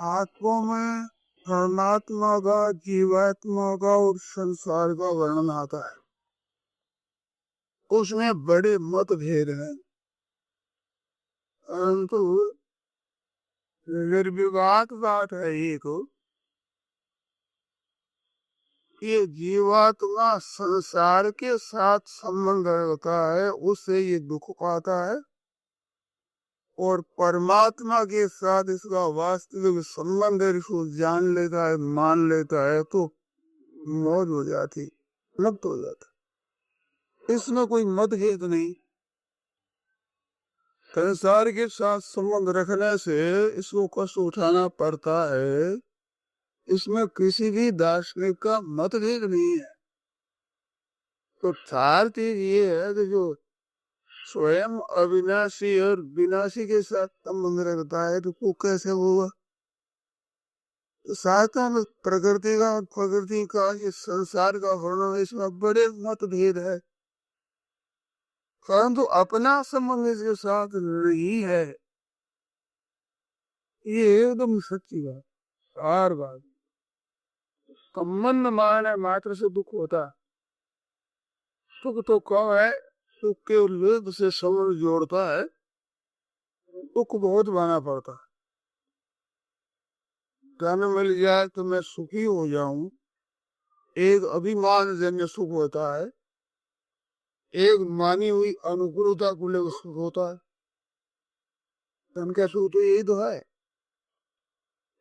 आत्मा में परमात्मा का, जीवात्मा का और संसार का वर्णन आता है। उसमें बड़े मतभेद हैं, परंतु निर्विवाद बात है एक, ये जीवात्मा संसार के साथ संबंध रखता है, उससे ये दुख पाता है, और परमात्मा के साथ इसका वास्तविक संबंध है, इसको जान लेता है, मान लेता है, तो मौज हो जाती, मुक्त हो जाता। इसमें कोई मतभेद नहीं। संसार के साथ संबंध रखने से इसको कष्ट उठाना पड़ता है, इसमें किसी भी दार्शनिक का मतभेद नहीं है। तो सार चीज ये है कि जो स्वयं अविनाशी और विनाशी के साथ संबंध रखता है, तो वो कैसे होगा? तो साथ में प्रकृति का और प्रकृति का, ये संसार का वर्णन, इसमें बड़े मतभेद है, परंतु अपना संबंध इसके साथ नहीं है, ये एकदम सच्ची बात, सार बात। संबंध माने मात्र से दुख होता, सुख तो कम है, सुख के उल्लेख से संबंध जोड़ता है, दुख बहुत माना पड़ता है। धन मिल जाए तो मैं सुखी हो जाऊं, एक अभिमान जन्य सुख होता है, एक मानी हुई अनुकूलता को लेकर सुख होता है। धन का सुख तो यही तो है,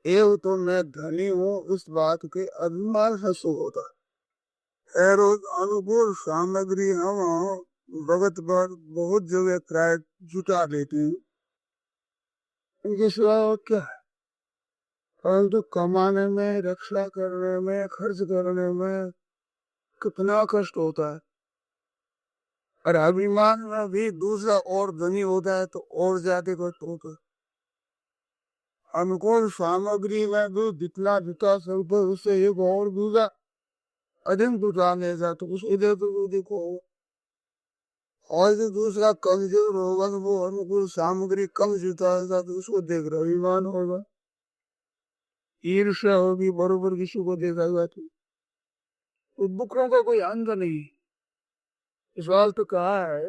एक तो मैं धनी हूँ उस बात के अभिमान से सुख होता है। रोज अनुकूल सामग्री हम भगत पर बहुत जगह किराए जुटा लेते हैं, इनके सिवा और क्या है? परंतु कमाने में, रक्षा करने में, खर्च करने में कितना कष्ट होता है। और अभिमान में भी दूसरा और धनी होता है तो और ज्यादा कष्ट होता है। अनुकूल सामग्री में भी जितना जुटा सकते उससे एक और दूसरा अधिक जुटा लेता तो उस इधर तो देखो, और जो दूसरा कमजोर होगा तो वो अनुकूल सामग्री कम जुटाएगा तो उसको देख रहा अभिमान होगा, ईर्ष्या होगी, बरोबर किसी को देखा हुआ तो दुखों का कोई अंत नहीं। इस बात तो कहा है,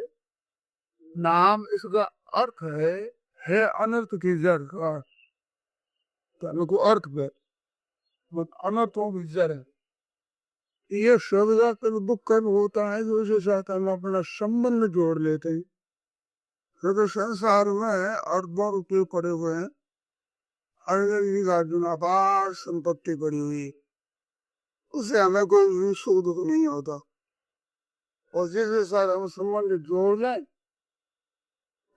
नाम इसका अर्थ है अनर्थ की जड़ का, तो हमको अर्थ पे अनर्थों की जड़ है। ये शब्द कर दुख कर्म होता है, जो उसके साथ हम अपना संबंध जोड़ लेते हैं। तो संसार में अरबों रुपये पड़े हुए हैं, अर्जुन अपार संपत्ति पड़ी हुई, उससे हमें कोई सुख दुख नहीं होता, और जिसके साथ हम संबंध जोड़ लें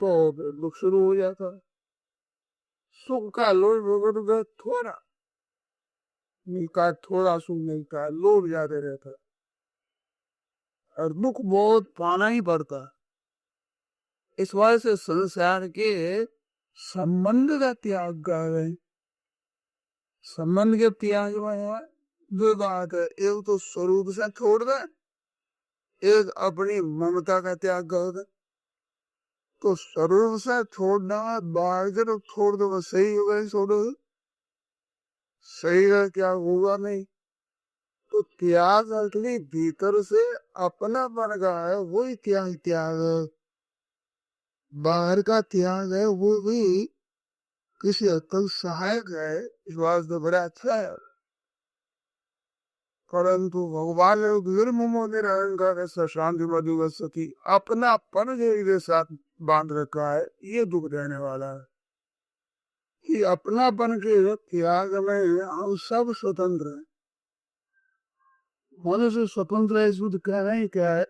तो दुख शुरू हो जाता है। सुख का लोभ वगैरह थोड़ा मिलता, थोड़ा सुख मिलता है, लोभ ज्यादा रहता है, और दुख बहुत पाना ही पड़ता है। इस वजह से संसार के संबंध का त्याग कर रहे, संबंध के त्याग में दो बात है, एक तो स्वरूप से छोड़ दे, एक अपनी ममता का त्याग कर दे। तो स्वरूप से छोड़ना, बाहर तरफ छोड़ दो सही होगा, छोड़ो सही है, क्या होगा नहीं। तो त्याग असली भीतर से अपना बन गया है, वही त्याग त्याग है। बाहर का त्याग है वो भी किसी हद तक सहायक है, इस बात तो बड़ा अच्छा है, परंतु भगवान ने अहंकार शांति मधुगर सती अपनापन के साथ बांध रखा है, ये दुख देने वाला है कि अपनापन के त्याग में हम सब स्वतंत्र हैं। मनुष्य स्वतंत्र है, इसमें कहना ही क्या है,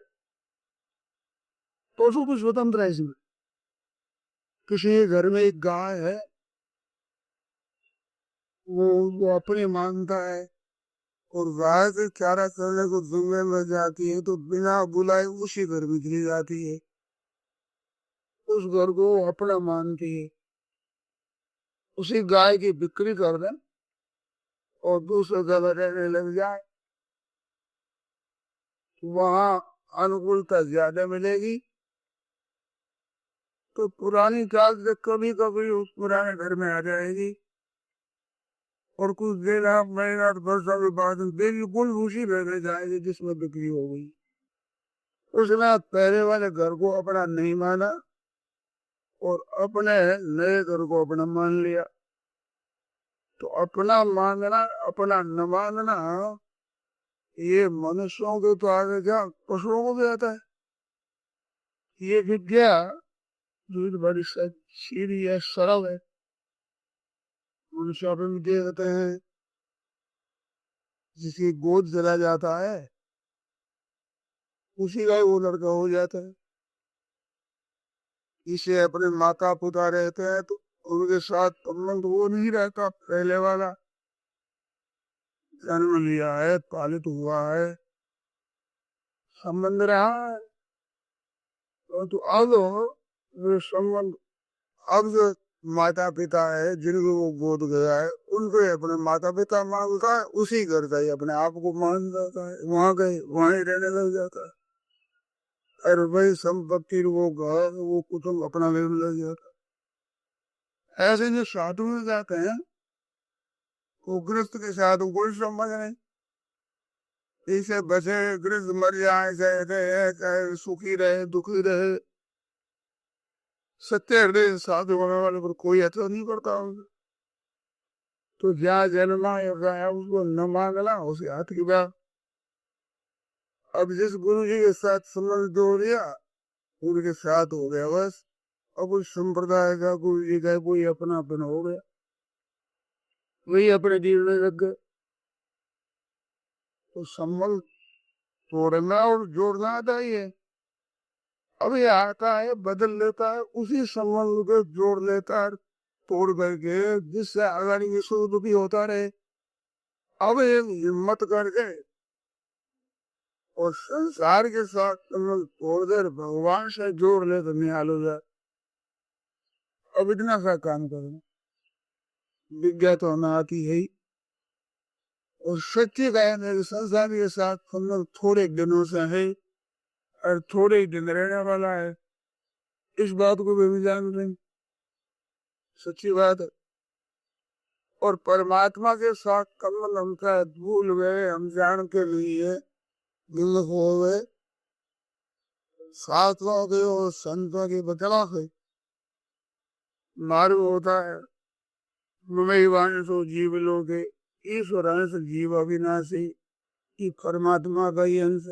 पशु भी स्वतंत्र है इसमें। किसी घर में एक गाय है, वो अपने मानता है, और गाय के चारा करने को जंगल में जाती है तो बिना बुलाए उसी घर में चली जाती है, उस घर को अपना मानती है। उसी गाय की बिक्री कर दे और दूसरे जगह रहने लग जाए, वहां अनुकूलता ज्यादा मिलेगी, तो पुरानी चाल से कभी कभी उस पुराने घर में आ जाएगी। और कुछ दिन आप महीना वर्षों के बाद बिल्कुल उसी रहने जाएंगे जिसमें बिक्री हो गई। उसने पहले वाले घर को अपना नहीं माना और अपने नए घर को अपना मान लिया। तो अपना मानना अपना न मानना ये मनुष्यों के तो आगे क्या पशुओं को भी आता है। ये विद्या जो बड़ी सीधी है, सरल है, मनुष्य भी देखते हैं। जिसकी गोद चला जाता है उसी का ही वो लड़का हो जाता है। इसे अपने माता पिता रहते हैं तो उनके साथ संबंध वो नहीं रहता पहले वाला, जन्म लिया है, पालित हुआ है, संबंध रहा है। तो अब वो संबंध, अब जो माता पिता है जिनको वो गोद गया है उनको अपने माता पिता मानता है, उसी घर का ही अपने आप को मान जाता है, वहां गए वहां ही रहने लग जाता है। और वही संपत्ति वो घर वो कुटुंब अपना लेने लग जाता है। ऐसे जो साधु में जाते हैं वो गृहस्थ के साथ कोई संबंध नहीं। इसे बचे गृहस्थ मर जाए चाहे रहे चाहे सुखी रहे दुखी रहे, सत्य हृदय साधु होने वाले पर कोई ऐसा नहीं करता उनसे। तो जहाँ जन्मा है उसको न मांगना उसे हाथ की बात। अब जिस गुरु जी के साथ संबंध जोड़ दिया उनके साथ हो गया बस। अब उस संप्रदाय का गुरु जी का कोई अपना अपना हो गया, वही अपने जीवन में लग गए। तो संबंध तोड़ना और जोड़ना आता ही है। अब ये आता है बदल लेता है, उसी संबंध को जोड़ लेता है तोड़ करके, जिससे अगर ये शुद्ध भी होता रहे। अब एक हिम्मत करके और संसार के साथ संबंध तोड़ दे, भगवान से जोड़ ले तो निहाल हो जाए। अब इतना सा काम करना विज्ञा तो हमें आती है ही। और सच्ची कहने संसार के साथ संबंध थोड़े दिनों से है और थोड़े ही दिन रहने वाला है, इस बात को भी जान लें, सच्ची बात है। और परमात्मा के साथ संबंध हमका भूल गए, हम जान के लिए दिल हो गए, शास्त्रों के और संतों की बतला है मार्ग होता है। सो जीव लोगे ईश्वर अंश जीव अविनाशी, कि परमात्मा का ही अंश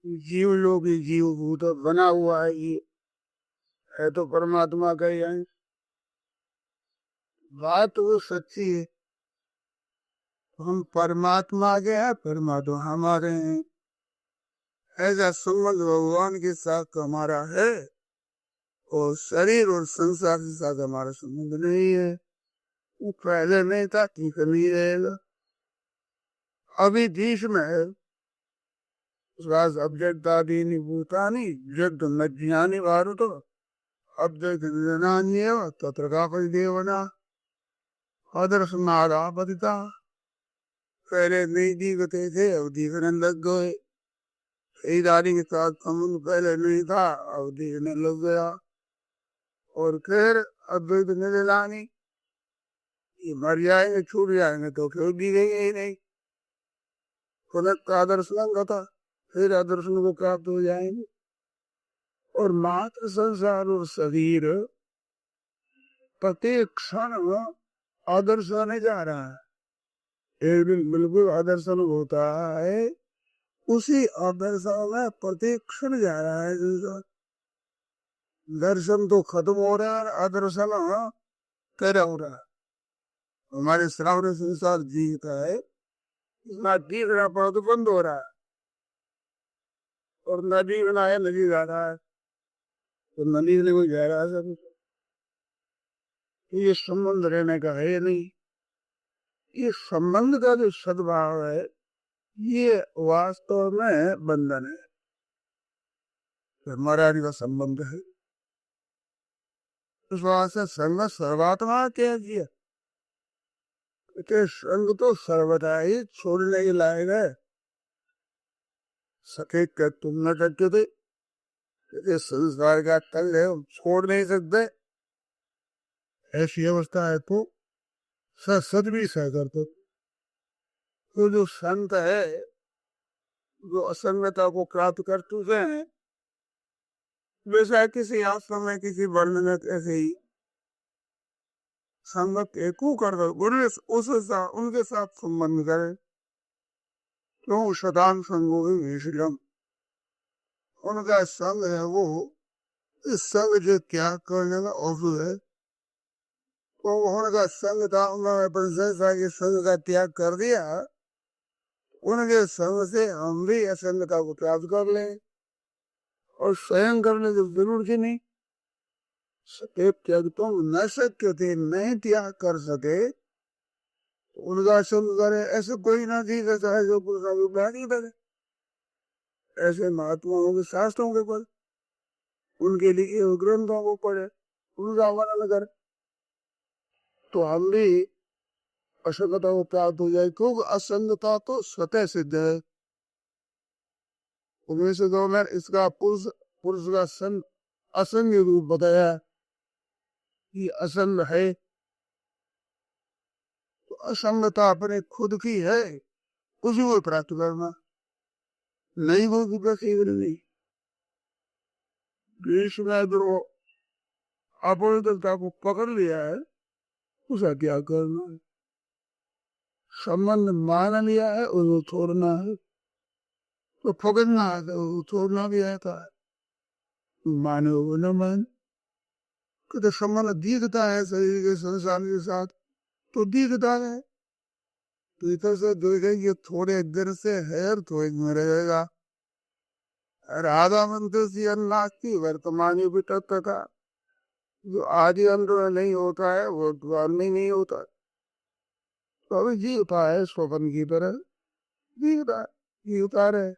जीव लोग जीव भूत बना हुआ है, ये है तो परमात्मा का ही अंश। बात वो सच्ची है, हम परमात्मा के हैं परमात्मा हमारे हैं, ऐसा संबंध भगवान के साथ हमारा है। और शरीर और संसार के साथ हमारा संबंध नहीं है। वो पहले नहीं था, ठीक नहीं रहेगा। अभी देश में है अव्यक्तादीनि भूतानि जगत मध्यानि भारत अव्यक्त जनान्येव तत्र का देवना अदर्शनारापतिता। पहले नहीं दिखते थे अब दिखने लग गए, खरीदारी के साथ संबंध पहले नहीं था अब दिखने लग गया। और फिर अद्वैत निलानी ये मर जाएंगे छूट जाएंगे तो फिर दिखेंगे ही नहीं, पुनः का दर्शन था फिर आदर्शन को प्राप्त हो जाएंगे। और मात्र संसार और शरीर प्रत्येक क्षण आदर्श नहीं जा रहा है, एक दिन बिल्कुल आदर्शन होता है, उसी आदर्शन में प्रत्येक क्षण जा रहा है। दर्शन तो खत्म हो रहा है, आदर्शन तेरा हो रहा है। हमारे श्रावण संसार जीता है, ना दिखना पड़ा तो बंद हो रहा है, और नदी बनाया नदी जा रहा है तो नदी ने कोई गहरा है। ये संबंध रहने का है नहीं। ये संबंध का जो सद्भाव है ये वास्तव में बंधन है, हमारा का संबंध है। इस वास्ते संग सर्वात्मा कह दिया कि संग तो सर्वथा ही छोड़ने के लायक है। सके कर तुम न करते थे, संसार का तल है छोड़ नहीं सकते, ऐसी अवस्था है तो सत भी सह करते। तो जो संत है जो असंगता को प्राप्त कर चुके हैं, वैसा किसी आश्रम में किसी वर्ण में ऐसे ही संगत एकू कर उनके साथ संबंध करे। क्यों शतान संगो विषयम, उनका संग है वो इस संग जो त्याग करने का अवसर है। तो उनका संग था, उन्होंने अपने संसार के संग का त्याग कर दिया, उनके संग से हम भी असंगता को प्राप्त कर लें और स्वयं करने की जरूरत ही नहीं। सत्य त्याग तो न शक्य थे, नहीं त्याग कर सके तो उनका संग करे। ऐसे कोई ना जी सकता है जो पुरुष अभिप्राय नहीं करे। ऐसे महात्माओं के शास्त्रों के पढ़, उनके लिए ग्रंथों को पढ़े, उनका वर्णन करे तो हम भी असंगता को प्राप्त हो जाए। क्योंकि असंगता तो स्वतः सिद्ध है। उनमें से तो मैं इसका पुरुष पुरुष का संग असंग रूप बताया कि असंग है। तो असंगता अपने खुद की है, उसी को प्राप्त करना, नहीं वो नहीं। देश में जो अपूर्णता को पकड़ लिया है उसका क्या करना है। संबंध मान लिया है उसको छोड़ना है, तो पकड़ना है तो छोड़ना भी रहता है। माने वो न मान, तो संबंध दिखता है शरीर के संसार के साथ तो दिखता है, तो इधर से देखेंगे थोड़े देर से है तो एक में रहेगा। राधा मंत्र से नास्ती वर्तमान भी तत्व का, जो आदि अंत में नहीं होता है वो द्वार में नहीं होता। तो अभी जीवता है स्वप्न की तरह जीवता है, जीवता रहे।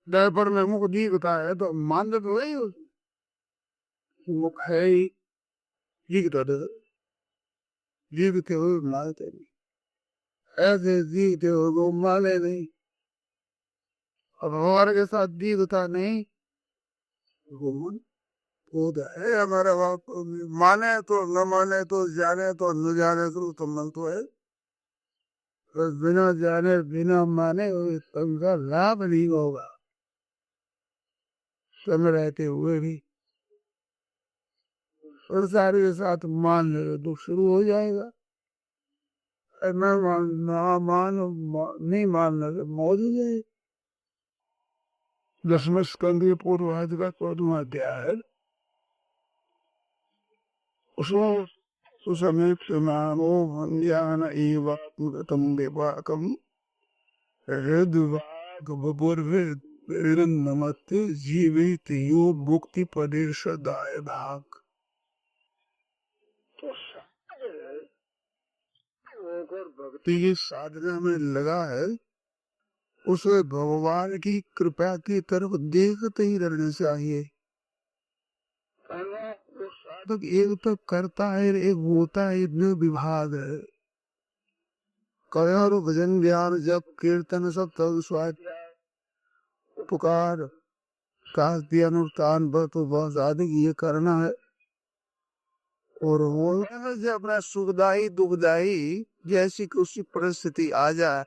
दर्पण में मुख दिखता है तो मान तो नहीं हो, मुख है ही दिखता है, जीवते हुए मानते नहीं, ऐसे जीवते हुए वो माने नहीं। अब हमारे के साथ दिखता नहीं, वो मन खुद है हमारा बाप, माने तो न माने तो जाने तो न जाने तो मन तो है। बस बिना जाने बिना माने उनका लाभ नहीं होगा, समय रहते हुए भी। और सारे के साथ मान ले तो शुरू हो जाएगा। नहीं मानने से मौज हो जाए। 10वें स्कंद के पूर्वार्ध का 14वां अध्याय है, उसमें सुसमेत नामो ज्ञान एवं विवाकम हृदवाग नमस्ते जीवित यो मुक्ति पदेशदाय भाग। तो भक्ति की साधना में लगा है, उसे भगवान की कृपा की तरफ देखते ही रहना चाहिए। वो साधक एक तो करता है, एक होता है, इतने विभाग है। करो भजन ध्यान जब कीर्तन सब तब स्वाध्याय उपकार शास्त्रीय अनुष्ठान तो बहुत अधिक ये करना है। और वो से अपना सुखदाई दुखदाई जैसी कुछ परिस्थिति आ जाए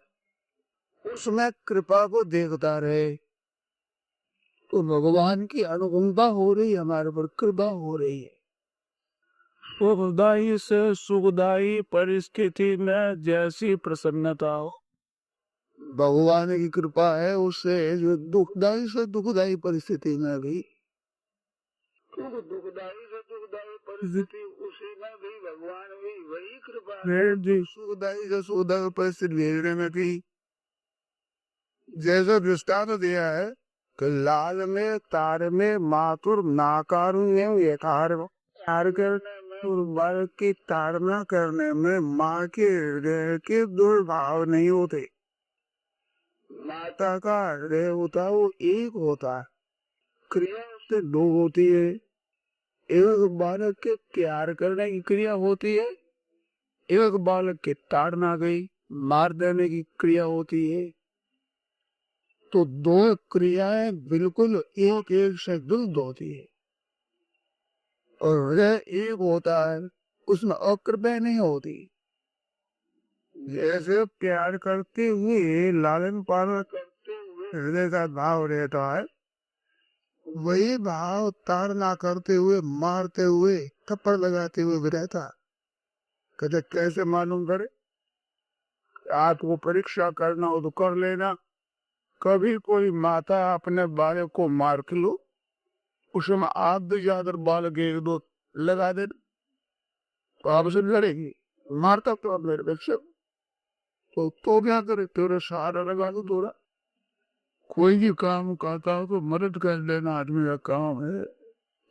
उसमें कृपा को देखता रहे, तो भगवान की अनुकंपा हो रही, हमारे पर कृपा हो रही है। सुखदाई से सुखदाई परिस्थिति में जैसी प्रसन्नता हो, भगवान की कृपा है उससे जो दुखदाई से दुखदाई परिस्थिति में भी, दुखदाई से दुखदाई परिस्थिति उसी में भी भगवान भी वही कृपा है। सुखदाई से सुखदाई परिस्थिति भेजने में भी जैसा दृष्टांत दिया है कि लाल में तार में मातुर नाकारुण्य यथार प्यार करने में बालक की ताड़ना करने में माँ के हृदय के दुर्भाव नहीं होते। माता का हृदय होता है वो एक होता है, क्रिया उससे दो होती है। एक बालक के प्यार करने की क्रिया होती है, एक बालक के ताड़ना गई मार देने की क्रिया होती है। तो दो क्रियाएं बिल्कुल एक से विरुद्ध होती है और हृदय एक होता है, उसमें अकृपया नहीं होती। जैसे प्यार करते हुए, लालन पालन करते हुए हृदय का भाव रहता है, वही भाव ताड़ना करते हुए, मारते हुए, थप्पड़ लगाते हुए भी रहता है। कहते कैसे मालूम करे? आपको परीक्षा करना हो तो कर लेना। कभी कोई माता अपने बालक को मार के लो, उसमें आप भी जाकर बालक एक दो लगा दे तो आपसे लड़ेगी। मारता तो आप मेरे बच्चे तो क्या करे? तेरे सहारा लगा दो थोड़ा। कोई भी काम करता हो तो मदद कर लेना, आदमी का काम है।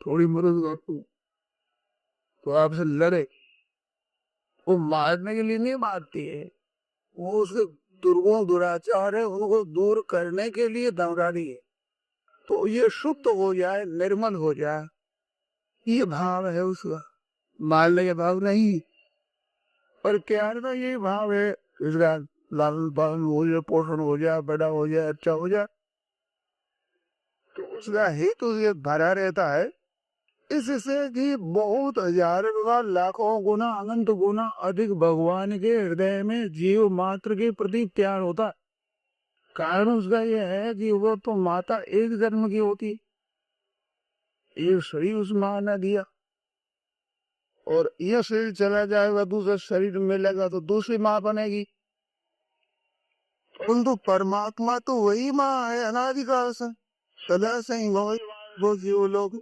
थोड़ी मदद कर दो तो आपसे लड़े। वो मारने के लिए नहीं मारती है, वो उसके दुर्गुण दुराचार है, उनको दूर करने के लिए धमका रही है। तो ये शुद्ध हो जाए, निर्मल हो जाए, ये भाव है उसका। मारने के भाव नहीं। पर प्यार का ये भाव है, इसका लालन पालन हो जाए, पोषण हो जाए, बड़ा हो जाए, अच्छा हो जाए, तो उसका हेतु ये भरा रहता है। इससे कि बहुत हजारों गुना, लाखों गुना, अनंत गुना अधिक भगवान के हृदय में जीव मात्र के प्रति प्यार होता है। कारण उसका यह है कि वो तो माता एक जन्म की होती, एक शरीर उस मां ने दिया, और यह शरीर चला जाएगा, दूसरा शरीर मिलेगा तो दूसरी माँ बनेगी। परंतु परमात्मा तो वही माँ है, अनादिकाल से, सदा से ही वो जीव लोग।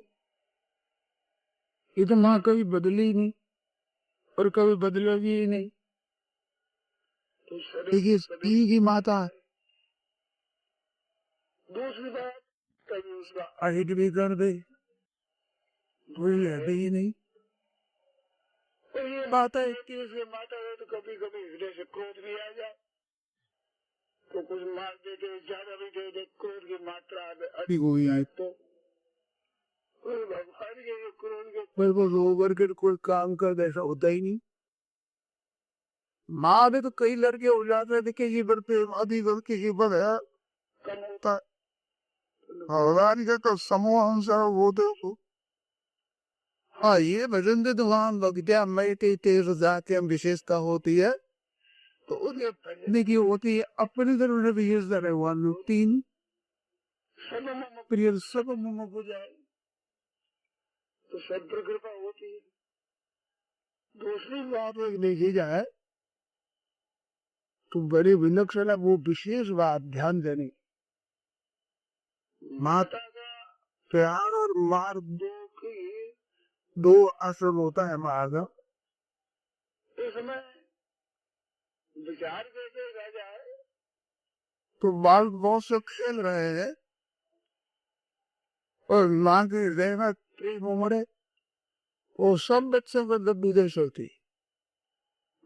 ये तो माँ कभी बदली नहीं और कभी बदलेगी ही नहीं। तो शरीर की माता है। दूसरी बात, कभी उसका अहित भी कर दे, भूल ही नहीं। तो ये बात है कि उसके माता है तो कभी कभी हृदय से क्रोध भी आ जाए, तो कुछ मार देते, ज्यादा भी दे दे, क्रोध की मात्रा अधिक हो जाए तो भगवान के क्रोध के पर वो रो करके कोई काम कर, ऐसा होता ही नहीं। माँ भी तो कई लड़के हो जाते हैं, किसी पर प्रेम अधिक और किसी पर है कम होता है। भगवान के तो समूह अनुसार वो देखो। हाँ, ये भजन दे तो वहां भक्तिया मई तेज जाति विशेषता होती है, तो उन्हें भजने की होती है अपनी तरफ विशेषता भगवान तीन प्रिय सब मम हो जाए तो सब पर कृपा होती है। दूसरी बात देखी जाए तो बड़ी विलक्षण है वो विशेष बात ध्यान देने। माता का प्यार और मार दो असर होता है माँ का। इसमें विचार करते रह जाए तो बाल बहुत से खेल रहे हैं और माँ के हृदय में प्रेम उमड़े, वो सब बच्चों को जब विदेश होती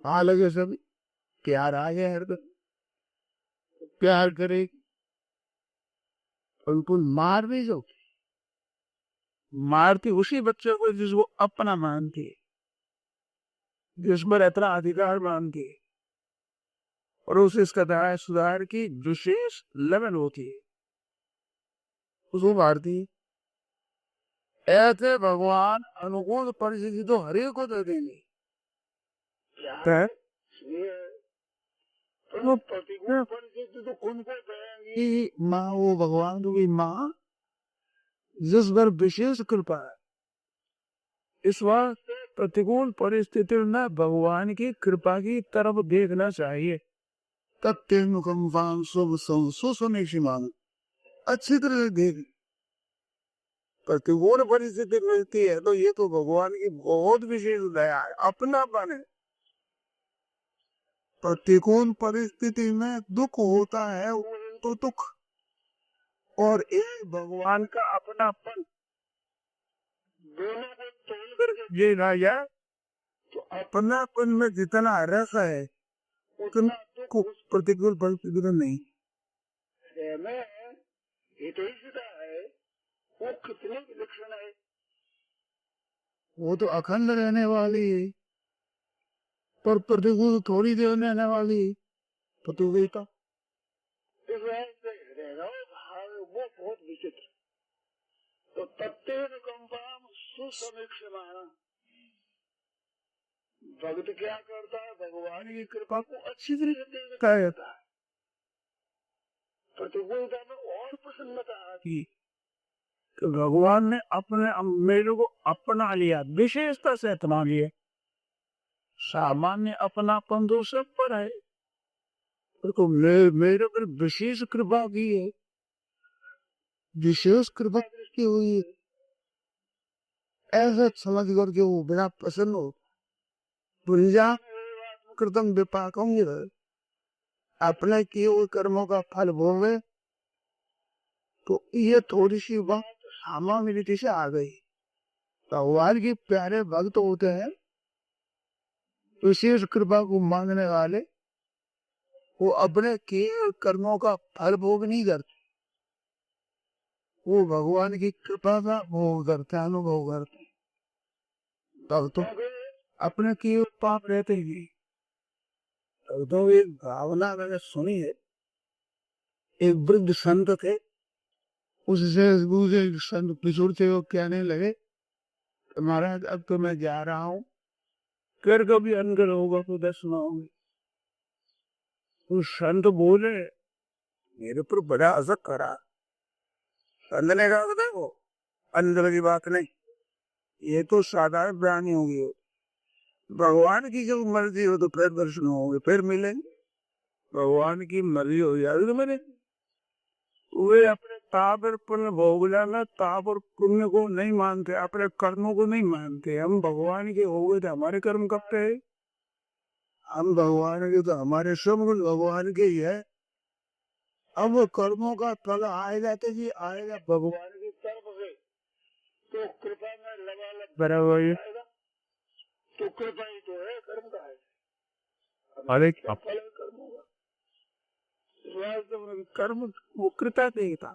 आ लगे सभी प्यार आ गया हृदय, प्यार करे। उनको मार भी जो मारती उसी बच्चे को जिसको अपना मानती है, जिस पर इतना अधिकार मानती है, और उसे इसका दायरा सुधार की विशेष लेवल होती है, उसको मारती है। ऐसे भगवान अनुकूल परिस्थिति तो हर एक को दे देंगे, तो प्रतिकूल परिस्थिति तो उनको देंगी माँ, वो भगवान की माँ जिस पर विशेष कृपा है। इस वास्ते प्रतिकूल परिस्थिति में भगवान की कृपा की तरफ देखना चाहिए। अच्छी तरह देख। प्रतिकूल परिस्थिति मिलती है तो ये तो भगवान की बहुत विशेष दया है, अपनापन है। प्रतिकूल परिस्थिति में दुख होता है तो दुख, और एक भगवान का अपनापन, दोनों को तोल करके ये ना जाए तो अपनापन में जितना रस है उतना दुख उस प्रतिकूल परिस्थिति में नहीं है। वो कितनी विलक्षण है, वो तो अखंड रहने वाली है, पर प्रतिकूल थोड़ी देर रहने वाली है। प्रतियोगिता वो बहुत विचित्र। तो तत्व कंपाम सुसमीक्षमाणा, भक्त क्या करता है, भगवान की कृपा को अच्छी तरीके से दिखाया जाता है। प्रतिकूलता में और प्रसन्नता आती है कि भगवान ने मेरे को अपना लिया, विशेषता से अपना लिया। सामान्य अपनापन तो सब पर है, तो मेरे पर विशेष कृपा की है, विशेष कृपा की हुई है, ऐसा समझ करके वो बिना प्रसन्न हो। कृतम विपाकम, अपने किए हुए कर्मों का फल भोगे। तो ये थोड़ी सी बात सामान्य रीति से आ गई। भगवान के प्यारे भक्त होते हैं, विशेष कृपा को मांगने वाले, वो अपने किए कर्मों का फल भोग नहीं करते, वो भगवान की कृपा का भोग करते, अनुभव करते। भक्तों अपने किए पाप रहते ही, भक्तों की भावना मैंने सुनी है। एक वृद्ध संत थे, उससे दूसरे संत किशोर थे, वो कहने लगे महाराज अब तो मैं जा रहा हूँ, कर कभी अंदर होगा तो दर्शन होंगे। उस संत बोले मेरे पर बड़ा असर करा। संत ने कहा देखो अंदर की बात नहीं, ये तो साधारण प्राणी होगी, भगवान की जब मर्जी हो तो फिर दर्शन होंगे, फिर मिलेंगे। भगवान की मर्जी हो जाए तो मिलेंगे। वे अपने ताप और पुण्य भोग जाना, ताप और पुण्य को नहीं मानते, अपने कर्मों को नहीं मानते। हम भगवान के हो गए तो हमारे कर्म कब पे है, हम भगवान के तो हमारे सब कुछ भगवान के ही है। अब कर्मों का फल आएगा तो जी आएगा भगवान की तरफ से, तो कृपा में लगा बराबर, तो कृपा ही तो है, कर्म का है। अरे फल कर्मों का कर्म वो कृता देता।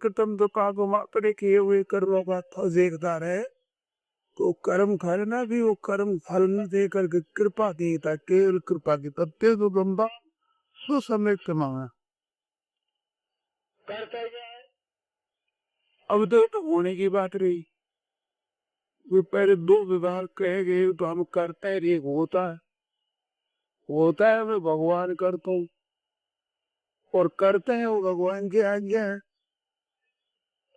कृतम तो कागो मात्रे किए हुए कर्मों का फल देखता रहे, तो कर्म करना भी वो कर्म फल न दे करके कृपा देता, केवल कृपा की तत्व तो बंदा सुसमय मांगा करता क्या है। अब तो होने की बात रही, वो पहले दो विभाग कहे गए तो हम करते हैं, एक होता है मैं भगवान करता हूँ, और करते हैं वो भगवान की आज्ञा है।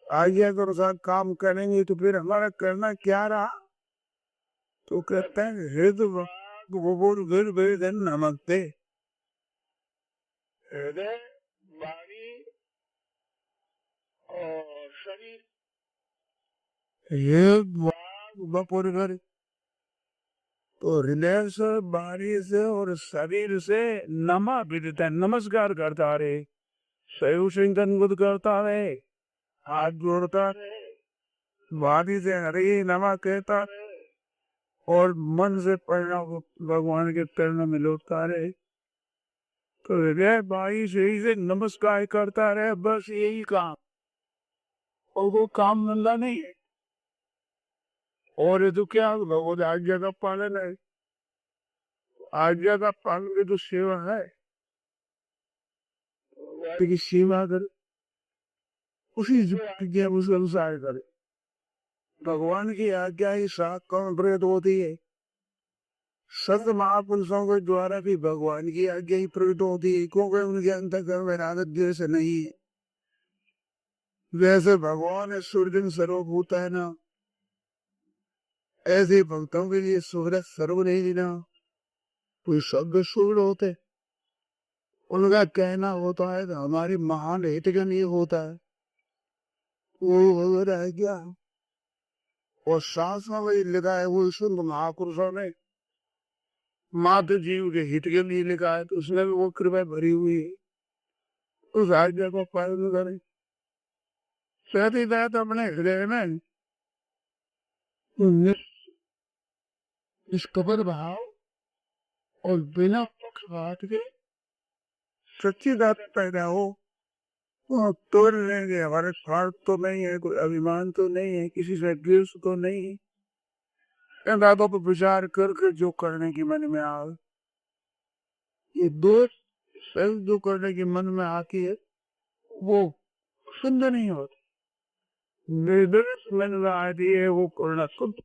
आज्ञा के अनुसार काम करेंगे तो फिर हमारा करना क्या रहा। तो कहते हैं हृदय नमकते, हृदय वाणी और शरीर, ये बपोर घर, तो हृदय से वाणी से और शरीर से नमा विदित है, नमस्कार करता रहे, सैव सिंह करता रहे, हाथ जोड़ता रहे, वाणी से हरे नमा कहता रहे, और मन से पढ़ना भगवान के चरणों में लौटता रहे। तो हृदय वाणी से नमस्कार करता रहे, बस यही काम, और वो काम धंधा नहीं है। और ये तो क्या भगवत आज्ञा का पालन है, आज्ञा का पालन की तो सेवा है, की सेवा कर उसी उसके अनुसार करे। भगवान की आज्ञा ही सात कौन प्रकट होती है, संत महापुरुषों के द्वारा भी भगवान की आज्ञा ही प्रकट होती है, क्योंकि उनके अंतःकरण में रागत द्वेष नहीं है। वैसे भगवान सूर्य सर्व होता है ना, ऐसे भक्तों के लिए सूर्य सर्व नहीं ना, कोई शब्द सूर्य होते, उनका कहना होता है तो हमारी महान हित के लिए होता है, वो वगैरह है क्या। और शास्त्र में वही लिखा है, वो संत महापुरुषों ने मात्र जीव के हित के लिए लिखा है, तो उसमें भी वो कृपा भरी हुई है, उस आज्ञा को पालन करें। सहती बात अपने हृदय में निष्कपट भाव और बिना पक्षपात के सच्ची बात पैदा हो, तोड़ लेंगे। हमारे स्वार्थ तो नहीं है, कोई अभिमान तो नहीं है, किसी से द्वेष तो नहीं है, इन बातों पर विचार करके जो करने की मन में आ, ये दोष जो करने की मन में आती है वो शुद्ध नहीं होती, निर्दोष मन में आती है वो करना शुद्ध